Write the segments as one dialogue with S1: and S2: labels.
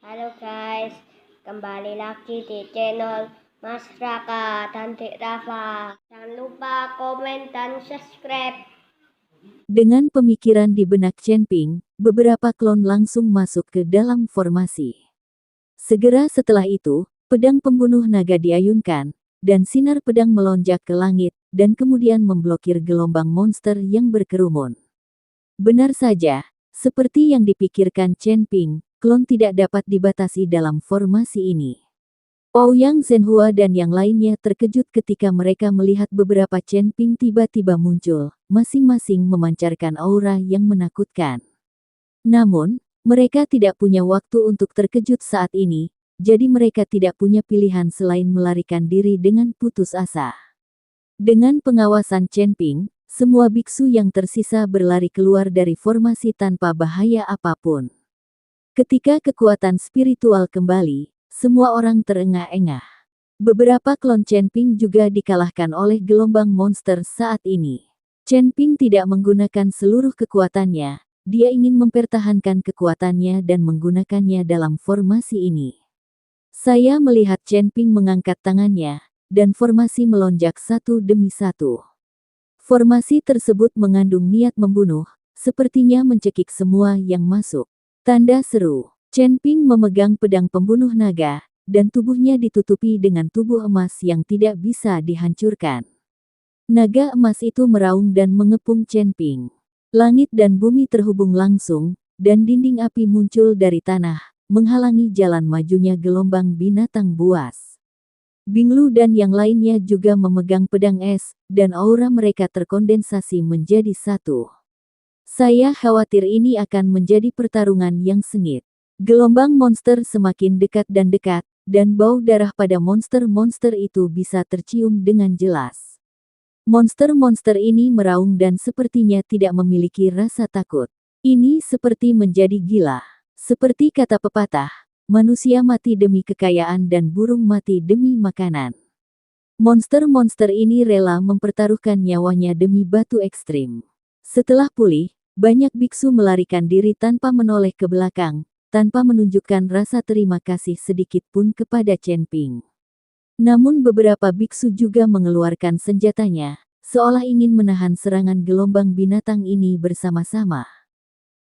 S1: Halo guys, kembali lagi di channel Mas Raka dan Dek Rafa. Jangan lupa komen dan subscribe.
S2: Dengan pemikiran di benak Chen Ping, beberapa klon langsung masuk ke dalam formasi. Segera setelah itu, pedang pembunuh naga diayunkan, dan sinar pedang melonjak ke langit, dan kemudian memblokir gelombang monster yang berkerumun. Benar saja, seperti yang dipikirkan Chen Ping, klon tidak dapat dibatasi dalam formasi ini. Ouyang Zhenhua dan yang lainnya terkejut ketika mereka melihat beberapa Chen Ping tiba-tiba muncul, masing-masing memancarkan aura yang menakutkan. Namun, mereka tidak punya waktu untuk terkejut saat ini, jadi mereka tidak punya pilihan selain melarikan diri dengan putus asa. Dengan pengawasan Chen Ping, semua biksu yang tersisa berlari keluar dari formasi tanpa bahaya apapun. Ketika kekuatan spiritual kembali, semua orang terengah-engah. Beberapa klon Chen Ping juga dikalahkan oleh gelombang monster saat ini. Chen Ping tidak menggunakan seluruh kekuatannya, dia ingin mempertahankan kekuatannya dan menggunakannya dalam formasi ini. Saya melihat Chen Ping mengangkat tangannya, dan formasi melonjak satu demi satu. Formasi tersebut mengandung niat membunuh, sepertinya mencekik semua yang masuk. Tanda seru. Chen Ping memegang pedang pembunuh naga, dan tubuhnya ditutupi dengan tubuh emas yang tidak bisa dihancurkan. Naga emas itu meraung dan mengepung Chen Ping. Langit dan bumi terhubung langsung, dan dinding api muncul dari tanah, menghalangi jalan majunya gelombang binatang buas. Binglu dan yang lainnya juga memegang pedang es, dan aura mereka terkondensasi menjadi satu. Saya khawatir ini akan menjadi pertarungan yang sengit. Gelombang monster semakin dekat, dan bau darah pada monster-monster itu bisa tercium dengan jelas. Monster-monster ini meraung dan sepertinya tidak memiliki rasa takut. Ini seperti menjadi gila. Seperti kata pepatah, manusia mati demi kekayaan dan burung mati demi makanan. Monster-monster ini rela mempertaruhkan nyawanya demi batu ekstrim. Setelah pulih, banyak biksu melarikan diri tanpa menoleh ke belakang, tanpa menunjukkan rasa terima kasih sedikit pun kepada Chen Ping. Namun beberapa biksu juga mengeluarkan senjatanya, seolah ingin menahan serangan gelombang binatang ini bersama-sama.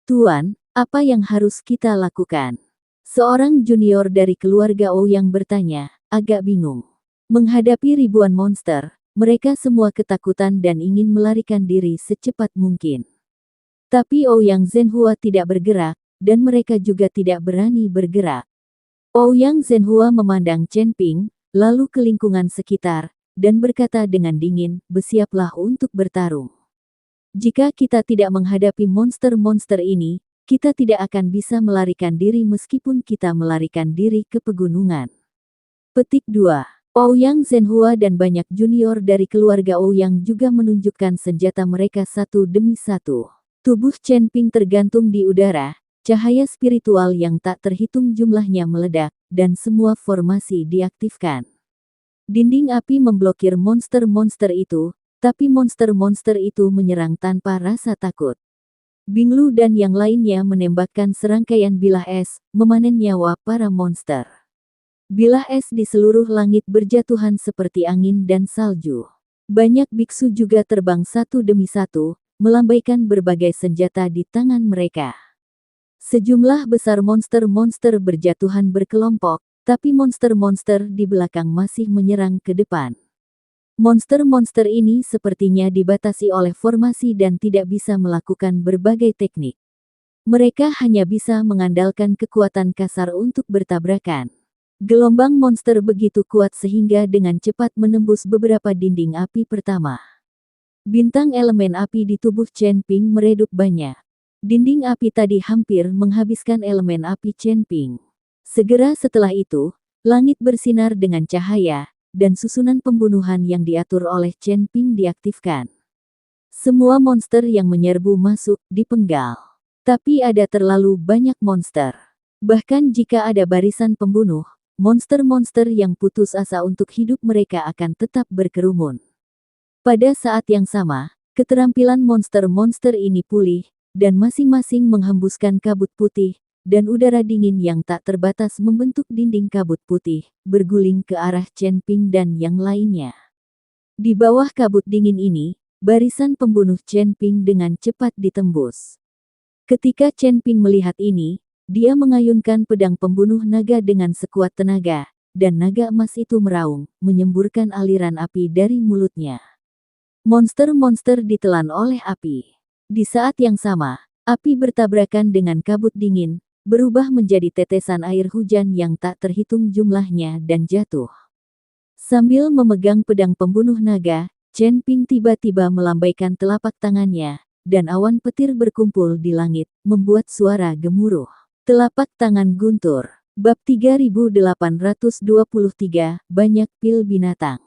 S2: Tuan, apa yang harus kita lakukan? Seorang junior dari keluarga Ouyang bertanya, agak bingung. Menghadapi ribuan monster, mereka semua ketakutan dan ingin melarikan diri secepat mungkin. Tapi Ouyang Zhenhua tidak bergerak, dan mereka juga tidak berani bergerak. Ouyang Zhenhua memandang Chen Ping, lalu ke lingkungan sekitar, dan berkata dengan dingin, bersiaplah untuk bertarung. Jika kita tidak menghadapi monster-monster ini, kita tidak akan bisa melarikan diri meskipun kita melarikan diri ke pegunungan. Petik 2. Ouyang Zhenhua dan banyak junior dari keluarga Ouyang juga menunjukkan senjata mereka satu demi satu. Tubuh Chen Ping tergantung di udara, cahaya spiritual yang tak terhitung jumlahnya meledak, dan semua formasi diaktifkan. Dinding api memblokir monster-monster itu, tapi monster-monster itu menyerang tanpa rasa takut. Binglu dan yang lainnya menembakkan serangkaian bilah es, memanen nyawa para monster. Bilah es di seluruh langit berjatuhan seperti angin dan salju. Banyak biksu juga terbang satu demi satu, melambaikan berbagai senjata di tangan mereka. Sejumlah besar monster-monster berjatuhan berkelompok, tapi monster-monster di belakang masih menyerang ke depan. Monster-monster ini sepertinya dibatasi oleh formasi dan tidak bisa melakukan berbagai teknik. Mereka hanya bisa mengandalkan kekuatan kasar untuk bertabrakan. Gelombang monster begitu kuat sehingga dengan cepat menembus beberapa dinding api pertama. Bintang elemen api di tubuh Chen Ping meredup banyak. Dinding api tadi hampir menghabiskan elemen api Chen Ping. Segera setelah itu, langit bersinar dengan cahaya, dan susunan pembunuhan yang diatur oleh Chen Ping diaktifkan. Semua monster yang menyerbu masuk dipenggal. Tapi ada terlalu banyak monster. Bahkan jika ada barisan pembunuh, monster-monster yang putus asa untuk hidup mereka akan tetap berkerumun. Pada saat yang sama, keterampilan monster-monster ini pulih, dan masing-masing menghembuskan kabut putih, dan udara dingin yang tak terbatas membentuk dinding kabut putih, berguling ke arah Chen Ping dan yang lainnya. Di bawah kabut dingin ini, barisan pembunuh Chen Ping dengan cepat ditembus. Ketika Chen Ping melihat ini, dia mengayunkan pedang pembunuh naga dengan sekuat tenaga, dan naga emas itu meraung, menyemburkan aliran api dari mulutnya. Monster-monster ditelan oleh api. Di saat yang sama, api bertabrakan dengan kabut dingin, berubah menjadi tetesan air hujan yang tak terhitung jumlahnya dan jatuh. Sambil memegang pedang pembunuh naga, Chen Ping tiba-tiba melambaikan telapak tangannya, dan awan petir berkumpul di langit, membuat suara gemuruh. Telapak tangan guntur. Bab 3823, banyak pil binatang.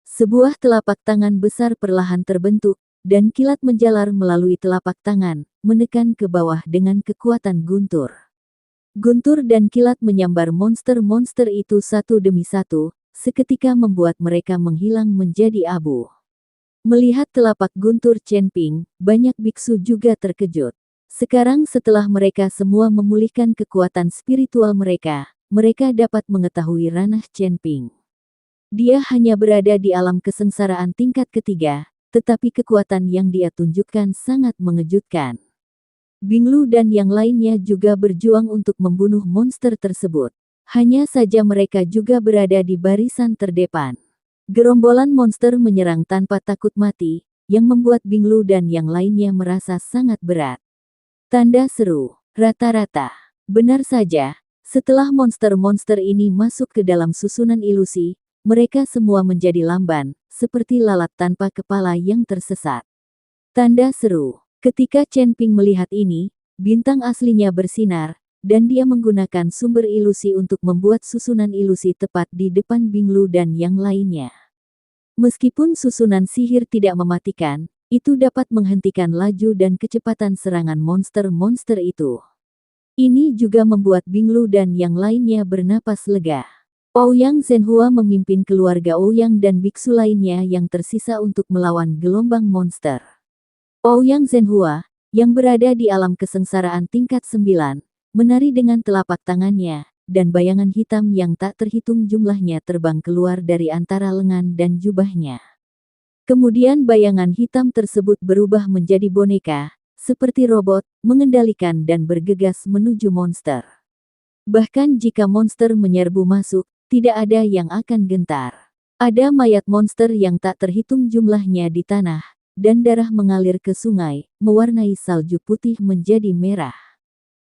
S2: Sebuah telapak tangan besar perlahan terbentuk, dan kilat menjalar melalui telapak tangan, menekan ke bawah dengan kekuatan guntur. Guntur dan kilat menyambar monster-monster itu satu demi satu, seketika membuat mereka menghilang menjadi abu. Melihat telapak guntur Chen Ping, banyak biksu juga terkejut. Sekarang setelah mereka semua memulihkan kekuatan spiritual mereka, mereka dapat mengetahui ranah Chen Ping. Dia hanya berada di alam kesengsaraan tingkat ketiga, tetapi kekuatan yang dia tunjukkan sangat mengejutkan. Binglu dan yang lainnya juga berjuang untuk membunuh monster tersebut. Hanya saja mereka juga berada di barisan terdepan. Gerombolan monster menyerang tanpa takut mati, yang membuat Binglu dan yang lainnya merasa sangat berat. Tanda seru, rata-rata. Benar saja, setelah monster-monster ini masuk ke dalam susunan ilusi, mereka semua menjadi lamban, seperti lalat tanpa kepala yang tersesat. Tanda seru. Ketika Chen Ping melihat ini, bintang aslinya bersinar, dan dia menggunakan sumber ilusi untuk membuat susunan ilusi tepat di depan Binglu dan yang lainnya. Meskipun susunan sihir tidak mematikan, itu dapat menghentikan laju dan kecepatan serangan monster-monster itu. Ini juga membuat Binglu dan yang lainnya bernapas lega. Ouyang Zhenhua memimpin keluarga Ouyang dan biksu lainnya yang tersisa untuk melawan gelombang monster. Ouyang Zhenhua, yang berada di alam kesengsaraan tingkat 9, menari dengan telapak tangannya, dan bayangan hitam yang tak terhitung jumlahnya terbang keluar dari antara lengan dan jubahnya. Kemudian bayangan hitam tersebut berubah menjadi boneka, seperti robot, mengendalikan dan bergegas menuju monster. Bahkan jika monster menyerbu masuk, tidak ada yang akan gentar. Ada mayat monster yang tak terhitung jumlahnya di tanah, dan darah mengalir ke sungai, mewarnai salju putih menjadi merah.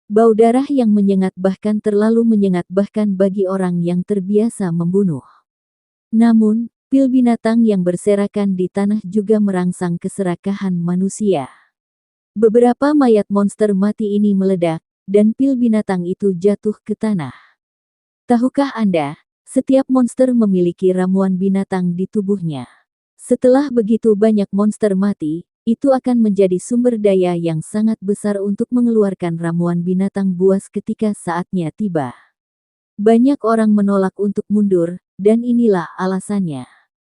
S2: Bau darah yang menyengat bahkan terlalu menyengat bahkan bagi orang yang terbiasa membunuh. Namun, pil binatang yang berserakan di tanah juga merangsang keserakahan manusia. Beberapa mayat monster mati ini meledak, dan pil binatang itu jatuh ke tanah. Tahukah Anda, setiap monster memiliki ramuan binatang di tubuhnya. Setelah begitu banyak monster mati, itu akan menjadi sumber daya yang sangat besar untuk mengeluarkan ramuan binatang buas ketika saatnya tiba. Banyak orang menolak untuk mundur, dan inilah alasannya.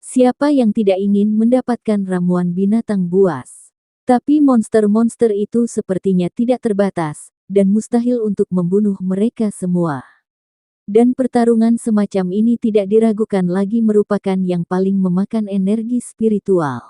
S2: Siapa yang tidak ingin mendapatkan ramuan binatang buas? Tapi monster-monster itu sepertinya tidak terbatas, dan mustahil untuk membunuh mereka semua. Dan pertarungan semacam ini tidak diragukan lagi merupakan yang paling memakan energi spiritual.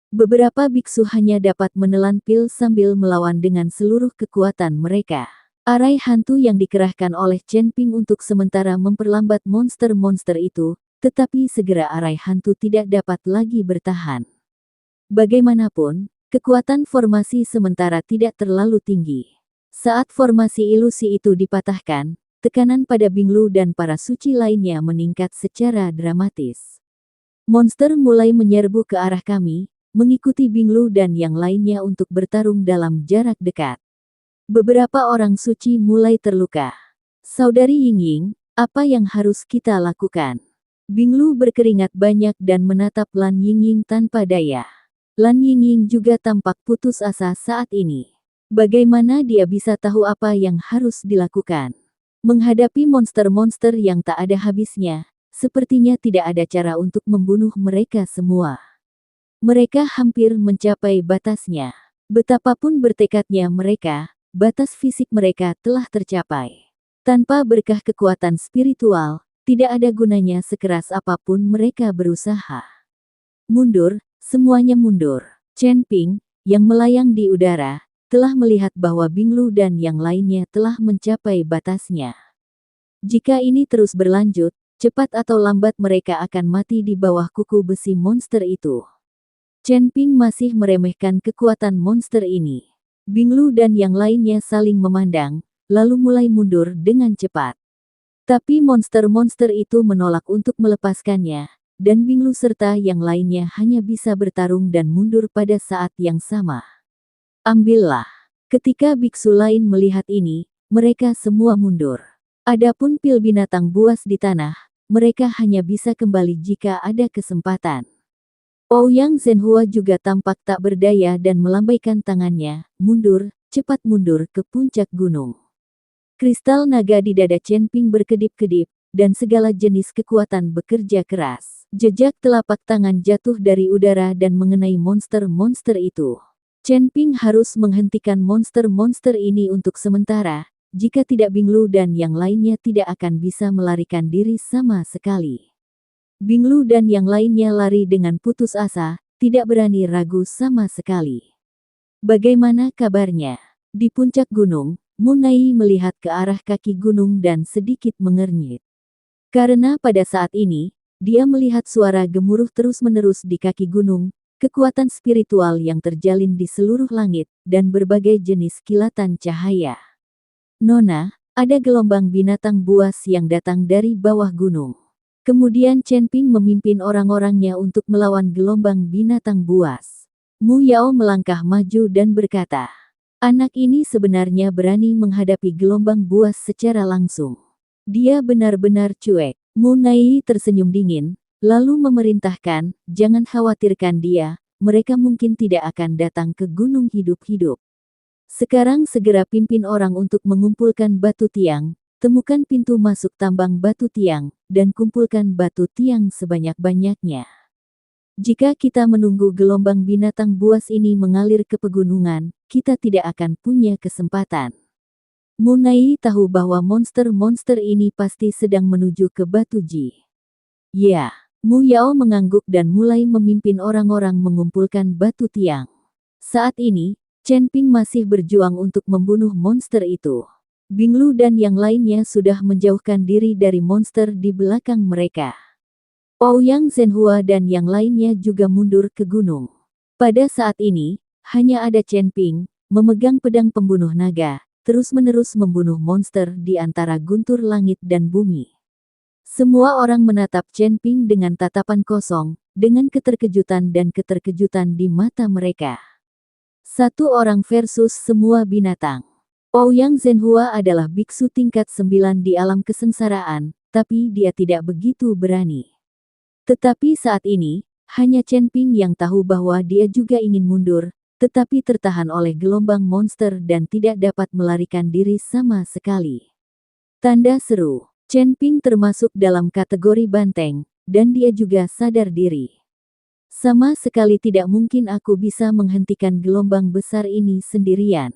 S2: Beberapa biksu hanya dapat menelan pil sambil melawan dengan seluruh kekuatan mereka. Arai hantu yang dikerahkan oleh Chen Ping untuk sementara memperlambat monster-monster itu, tetapi segera arai hantu tidak dapat lagi bertahan. Bagaimanapun, kekuatan formasi sementara tidak terlalu tinggi. Saat formasi ilusi itu dipatahkan, tekanan pada Binglu dan para suci lainnya meningkat secara dramatis. Monster mulai menyerbu ke arah kami, mengikuti Binglu dan yang lainnya untuk bertarung dalam jarak dekat. Beberapa orang suci mulai terluka. Saudari Yingying, apa yang harus kita lakukan? Binglu berkeringat banyak dan menatap Lan Yingying tanpa daya. Lan Yingying juga tampak putus asa saat ini. Bagaimana dia bisa tahu apa yang harus dilakukan? Menghadapi monster-monster yang tak ada habisnya, sepertinya tidak ada cara untuk membunuh mereka semua. Mereka hampir mencapai batasnya. Betapapun bertekadnya mereka, batas fisik mereka telah tercapai. Tanpa berkah kekuatan spiritual, tidak ada gunanya sekeras apapun mereka berusaha. Mundur, semuanya mundur. Chen Ping, yang melayang di udara, telah melihat bahwa Binglu dan yang lainnya telah mencapai batasnya. Jika ini terus berlanjut, cepat atau lambat mereka akan mati di bawah kuku besi monster itu. Chen Ping masih meremehkan kekuatan monster ini. Binglu dan yang lainnya saling memandang, lalu mulai mundur dengan cepat. Tapi monster-monster itu menolak untuk melepaskannya, dan Binglu serta yang lainnya hanya bisa bertarung dan mundur pada saat yang sama. Ambillah. Ketika biksu lain melihat ini, mereka semua mundur. Adapun pil binatang buas di tanah, mereka hanya bisa kembali jika ada kesempatan. Ouyang Zhenhua juga tampak tak berdaya dan melambaikan tangannya, mundur, cepat mundur ke puncak gunung. Kristal naga di dada Chen Ping berkedip-kedip, dan segala jenis kekuatan bekerja keras. Jejak telapak tangan jatuh dari udara dan mengenai monster-monster itu. Chen Ping harus menghentikan monster-monster ini untuk sementara, jika tidak Binglu dan yang lainnya tidak akan bisa melarikan diri sama sekali. Binglu dan yang lainnya lari dengan putus asa, tidak berani ragu sama sekali. Bagaimana kabarnya? Di puncak gunung, Munai melihat ke arah kaki gunung dan sedikit mengernyit. Karena pada saat ini, dia melihat suara gemuruh terus-menerus di kaki gunung, kekuatan spiritual yang terjalin di seluruh langit, dan berbagai jenis kilatan cahaya. Nona, ada gelombang binatang buas yang datang dari bawah gunung. Kemudian Chen Ping memimpin orang-orangnya untuk melawan gelombang binatang buas. Mu Yao melangkah maju dan berkata, anak ini sebenarnya berani menghadapi gelombang buas secara langsung. Dia benar-benar cuek. Mu Nai tersenyum dingin, lalu memerintahkan, jangan khawatirkan dia, mereka mungkin tidak akan datang ke gunung hidup-hidup. Sekarang segera pimpin orang untuk mengumpulkan batu tiang, temukan pintu masuk tambang batu tiang, dan kumpulkan batu tiang sebanyak-banyaknya. Jika kita menunggu gelombang binatang buas ini mengalir ke pegunungan, kita tidak akan punya kesempatan. Munai tahu bahwa monster-monster ini pasti sedang menuju ke Batu Ji. Ya, Mu Yao mengangguk dan mulai memimpin orang-orang mengumpulkan batu tiang. Saat ini, Chen Ping masih berjuang untuk membunuh monster itu. Binglu dan yang lainnya sudah menjauhkan diri dari monster di belakang mereka. Ouyang Zhenhua dan yang lainnya juga mundur ke gunung. Pada saat ini, hanya ada Chen Ping, memegang pedang pembunuh naga, terus-menerus membunuh monster di antara guntur langit dan bumi. Semua orang menatap Chen Ping dengan tatapan kosong, dengan keterkejutan dan keterkejutan di mata mereka. Satu orang versus semua binatang. Ouyang Zhenhua adalah biksu tingkat 9 di alam kesengsaraan, tapi dia tidak begitu berani. Tetapi saat ini, hanya Chen Ping yang tahu bahwa dia juga ingin mundur, tetapi tertahan oleh gelombang monster dan tidak dapat melarikan diri sama sekali. Tanda seru, Chen Ping termasuk dalam kategori banteng, dan dia juga sadar diri. Sama sekali tidak mungkin aku bisa menghentikan gelombang besar ini sendirian.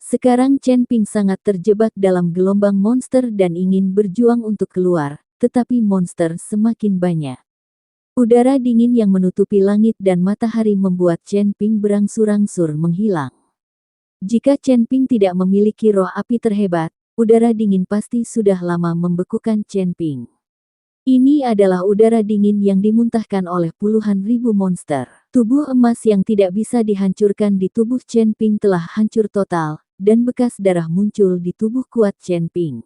S2: Sekarang Chen Ping sangat terjebak dalam gelombang monster dan ingin berjuang untuk keluar, tetapi monster semakin banyak. Udara dingin yang menutupi langit dan matahari membuat Chen Ping berangsur-angsur menghilang. Jika Chen Ping tidak memiliki roh api terhebat, udara dingin pasti sudah lama membekukan Chen Ping. Ini adalah udara dingin yang dimuntahkan oleh puluhan ribu monster. Tubuh emas yang tidak bisa dihancurkan di tubuh Chen Ping telah hancur total, dan bekas darah muncul di tubuh kuat Chen Ping.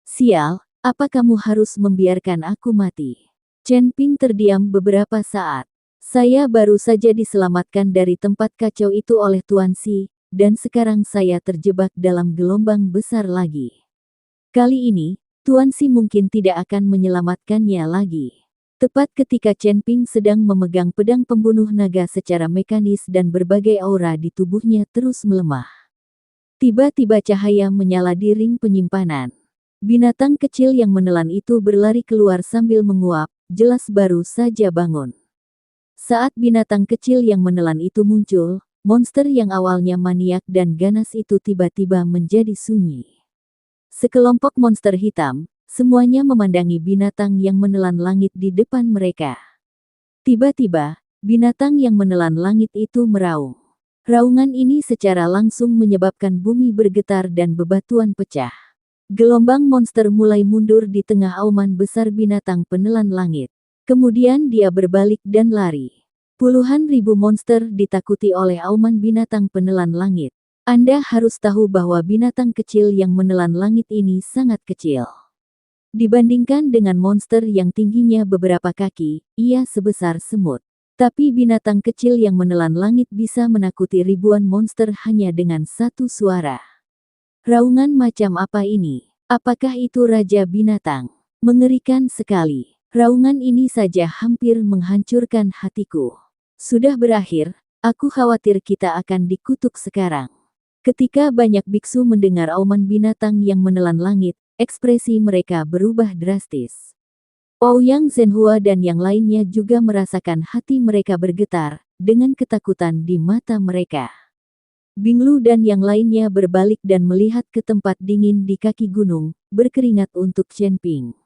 S2: Sial, apa kamu harus membiarkan aku mati? Chen Ping terdiam beberapa saat. Saya baru saja diselamatkan dari tempat kacau itu oleh Tuan Si, dan sekarang saya terjebak dalam gelombang besar lagi. Kali ini, Tuan Si mungkin tidak akan menyelamatkannya lagi. Tepat ketika Chen Ping sedang memegang pedang pembunuh naga secara mekanis dan berbagai aura di tubuhnya terus melemah. Tiba-tiba cahaya menyala di ring penyimpanan. Binatang kecil yang menelan itu berlari keluar sambil menguap, jelas baru saja bangun. Saat binatang kecil yang menelan itu muncul, monster yang awalnya maniak dan ganas itu tiba-tiba menjadi sunyi. Sekelompok monster hitam, semuanya memandangi binatang yang menelan langit di depan mereka. Tiba-tiba, binatang yang menelan langit itu meraung. Raungan ini secara langsung menyebabkan bumi bergetar dan bebatuan pecah. Gelombang monster mulai mundur di tengah auman besar binatang penelan langit. Kemudian dia berbalik dan lari. Puluhan ribu monster ditakuti oleh auman binatang penelan langit. Anda harus tahu bahwa binatang kecil yang menelan langit ini sangat kecil. Dibandingkan dengan monster yang tingginya beberapa kaki, ia sebesar semut. Tapi binatang kecil yang menelan langit bisa menakuti ribuan monster hanya dengan satu suara. Raungan macam apa ini? Apakah itu raja binatang? Mengerikan sekali. Raungan ini saja hampir menghancurkan hatiku. Sudah berakhir, aku khawatir kita akan dikutuk sekarang. Ketika banyak biksu mendengar auman binatang yang menelan langit, ekspresi mereka berubah drastis. Ouyang Zhenhua dan yang lainnya juga merasakan hati mereka bergetar, dengan ketakutan di mata mereka. Binglu dan yang lainnya berbalik dan melihat ke tempat dingin di kaki gunung, berkeringat untuk Chen Ping.